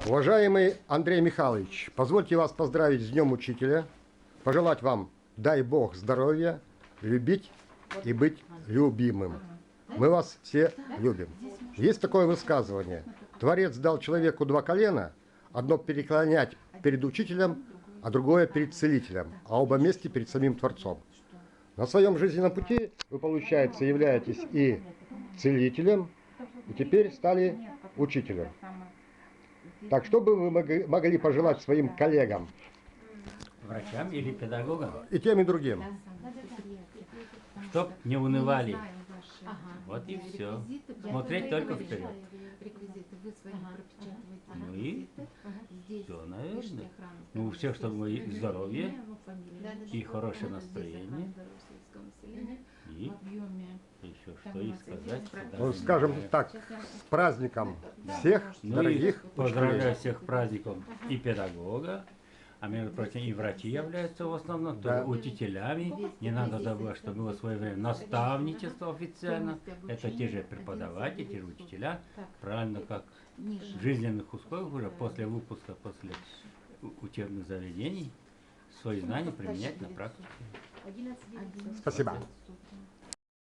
Уважаемый Андрей Михайлович, позвольте вас поздравить с Днем Учителя, пожелать вам, дай Бог, здоровья, любить и быть любимым. Мы вас все любим. Есть такое высказывание. Творец дал человеку два колена, одно преклонять перед учителем, а другое перед целителем, а оба вместе перед самим Творцом. На своем жизненном пути вы, получается, являетесь и целителем, и теперь стали учителем. Так, что бы вы могли пожелать своим коллегам? Врачам или педагогам? И тем, и другим. Чтоб не унывали. Вот и все. Смотреть только вперед. Ну и все, наверное. Ну, у всех, чтобы здоровье и хорошее настроение. И еще что и сказать. Ну, скажем так, с праздником всех дорогих и поздравляю всех праздником и педагога. А между прочим, и врачи являются в основном тоже учителями. Не надо забывать, что было в свое время наставничество официально. Это те же преподаватели, те же учителя. Правильно, как в жизненных условиях уже после выпуска, после учебных заведений, свои знания применять на практике. Спасибо.